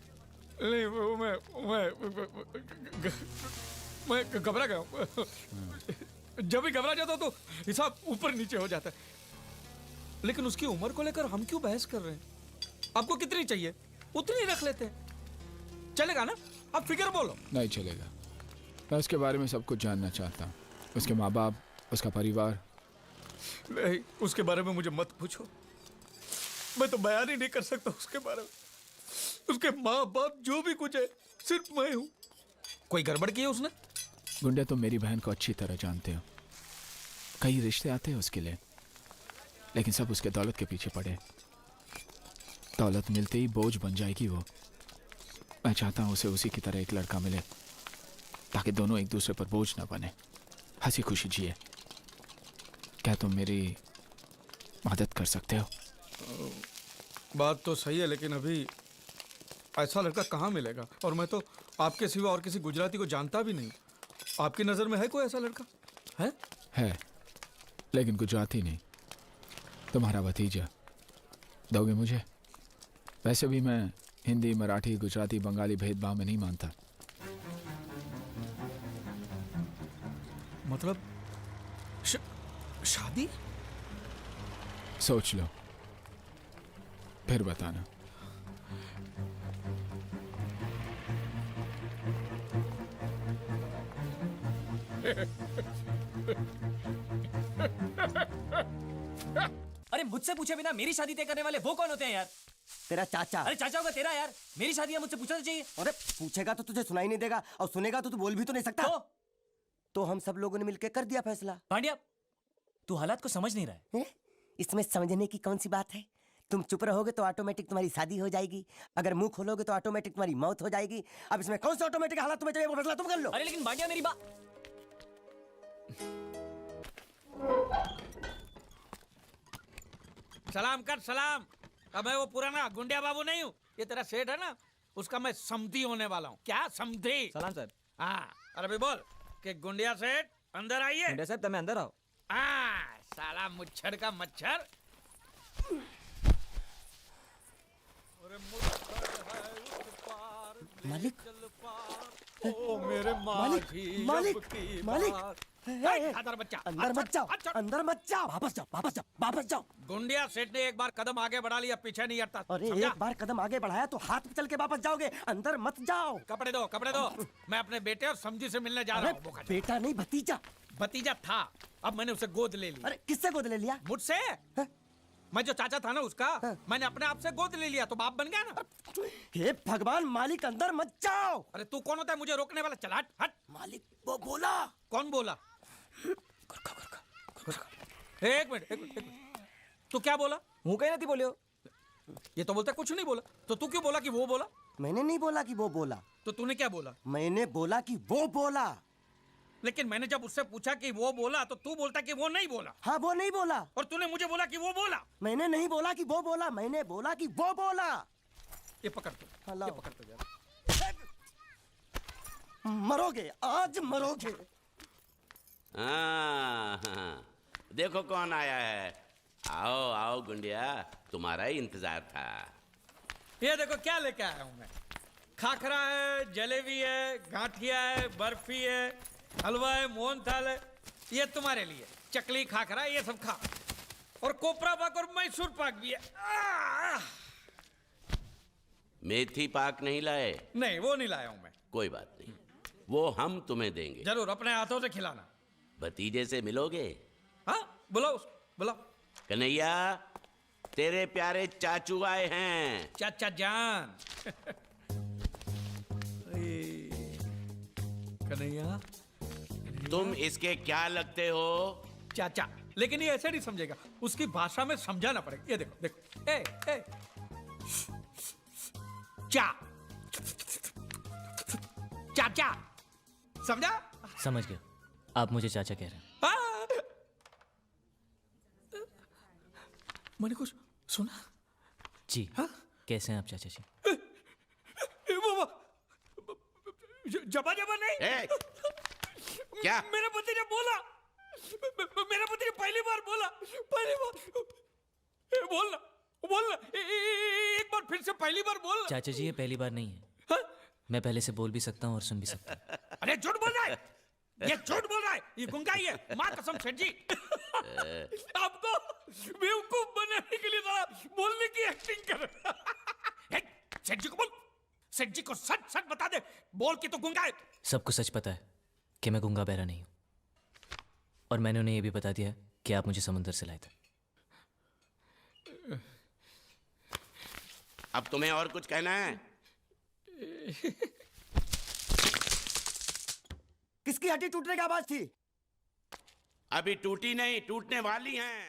नहीं मैं घबरा गया हूँ। जब भी घबरा जाता हूँ तो हिसाब ऊपर नीचे हो जाता है। लेकिन उसकी उम्र को लेकर हम क्यों बहस कर रहे हैं? आपको कितनी चाहिए उतनी रख लेते हैं, चलेगा ना? आप फिक्र बोलो। नहीं चलेगा, मैं उसके बारे में सब कुछ जानना चाहता हूँ। उसके माँ बाप, उसका परिवार। नहीं उसके बारे में मुझे मत पूछो, मैं तो बयान ही नहीं कर सकता उसके बारे में। उसके माँ बाप जो भी कुछ है सिर्फ मैं हूँ। कोई गड़बड़ की है उसने? गुंडिया तुम मेरी बहन को अच्छी तरह जानते हो। कई रिश्ते आते हैं उसके लिए, लेकिन सब उसके दौलत के पीछे पड़े। दौलत मिलते ही बोझ बन जाएगी वो। मैं चाहता हूँ उसे उसी की तरह एक लड़का मिले, ताकि दोनों एक दूसरे पर बोझ ना बने, हंसी खुशी जिए। क्या तुम मेरी मदद कर सकते हो? बात तो सही है, लेकिन अभी ऐसा लड़का कहाँ मिलेगा? और मैं तो आपके सिवा और किसी गुजराती को जानता भी नहीं। आपकी नजर में है कोई ऐसा लड़का? है, लेकिन गुजराती नहीं, तुम्हारा भतीजा। दोगे मुझे? वैसे भी मैं हिंदी, मराठी, गुजराती, बंगाली भेदभाव में नहीं मानता। मतलब शादी? सोच लो फिर बताना। अरे मुझसे पूछे बिना मेरी शादी तय करने वाले वो कौन होते हैं यार? तेरा चाचा। अरे चाचा होगा तेरा यार, मेरी शादी है मुझसे पूछना तो चाहिए। अरे पूछेगा तो तुझे सुनाई नहीं देगा, और सुनेगा तो तू बोल भी तो नहीं सकता। तो हम सब लोगों ने मिलकर कर दिया फैसला। पांड्या तू हालात को समझ नहीं रहा है। इसमें समझने की कौन सी बात है? तुम चुप रहोगे तो ऑटोमेटिक तुम्हारी शादी हो जाएगी, अगर मुंह खोलोगे तो ऑटोमेटिक तुम्हारी मौत हो जाएगी। अब इसमें कौन सा ऑटोमेटिक हालात तुम्हें चाहिए वो फैसला तुम कर लो। अरे लेकिन पांड्या मेरी बात। सलाम कर सलाम। अब मैं वो पुराना गुंडिया बाबू नहीं हूँ, ये तेरा सेठ है ना, उसका मैं समधी होने वाला हूँ। क्या समधी? सलाम सर। हाँ और अभी बोल कि गुंडिया सेठ अंदर आइए। गुंडिया साहब तमें अंदर आओ। हाँ साला मुच्छर का मच्छर। मालिक, ओ मेरे मालिक, मालिक, मालिक, अंदर बच्चा, अंदर मत जाओ, अंदर मत जाओ, वापस जाओ, वापस जाओ, वापस जाओ। गुंडिया सेठ ने एक बार कदम आगे बढ़ा लिया, पीछे नहीं हटता। अरे समझा? एक बार कदम आगे बढ़ाया तो हाथ पे चल के वापस जाओगे, अंदर मत जाओ। कपड़े दो, कपड़े दो। मैं अपने बेटे और समझी से मिलने जा रहा हूँ। बेटा नहीं भतीजा। भतीजा था, अब मैंने उसे गोद ले लिया। अरे किससे गोद ले लिया? मुझसे। मैं जो चाचा था ना उसका, मैंने अपने आप से गोद ले लिया तो बाप बन गया ना। हे भगवान, मालिक अंदर मत जाओ। अरे तू कौन होता है मुझे रोकने वाला? चल हट हट। मालिक वो बोला। कौन बोला? एक मिनट, एक मिनट, एक मिनट। तू क्या बोला? मुंह कहीं नहीं बोलियो। ये तो बोलता कुछ नहीं बोला, तो तू क्यों बोला कि वो बोला? मैंने नहीं बोला कि वो बोला। तो तूने क्या बोला? मैंने बोला कि वो बोला। लेकिन मैंने जब उससे पूछा कि वो बोला तो तू बोलता कि वो नहीं बोला। हाँ वो नहीं बोला। और तूने मुझे बोला कि वो बोला। मैंने नहीं बोला कि वो बोला, मैंने बोला कि वो बोला। ये पकड़ तू, ये पकड़ तू यार। मरोगे, आज मरोगे। हाँ, देखो कौन आया है। आओ आओ गुंडिया, तुम्हारा ही इंतजार था। ये देखो क्या लेके आया हूं मैं। खाखरा है, जलेबी है, गांठिया है, बर्फी है, हलवा है, मोहनथाल है। ये तुम्हारे लिए चकली, खाखरा, ये सब खा। और कोपरा पाक और मैसूर पाक भी है। मेथी पाक नहीं लाए? नहीं, वो नहीं लाया हूं मैं। कोई बात नहीं, वो हम तुम्हें देंगे। जरूर, अपने हाथों से खिलाना। भतीजे से मिलोगे? हाँ, बुलाओ बुलाओ। कन्हैया, तेरे प्यारे चाचू आए हैं। चाचा जान। कन्हैया, तुम इसके क्या लगते हो? चाचा। लेकिन ये ऐसे नहीं समझेगा, उसकी भाषा में समझाना पड़ेगा। ये देखो देखो, ए चा चाचा, समझा? समझ गया, आप मुझे चाचा कह रहे हैं। हाँ। मैंने कुछ सुना? जी। हाँ? कैसे हैं आप चाचा जी? जबा जबा नहीं। क्या? मेरे पति ने बोला, मेरे पति ने पहली बार बोला, पहली बार बोलना बोलना, एक बार फिर से पहली बार बोलना। चाचा जी, ये पहली बार नहीं है। मैं पहले से बोल भी सकता हूँ और सुन भी सकता हूँ। अरे झूठ बोल रहा है, ये झूठ बोल रहा है, ये गुंगा ही है। माँ कसम सेठ जी, आपको बेवकूफ बनाने के लिए जरा बोलने की एक्टिंग कर। सेठ जी को बोल, सेठ जी को सच सच बता दे, बोल के तो गुंगा है। सबको सच पता है कि मैं गूंगा बहरा नहीं हूँ, और मैंने उन्हें यह भी बता दिया कि आप मुझे समुद्र से लाए थे। अब तुम्हें और कुछ कहना है? किसकी हड्डी टूटने की आवाज थी? अभी टूटी नहीं, टूटने वाली हैं।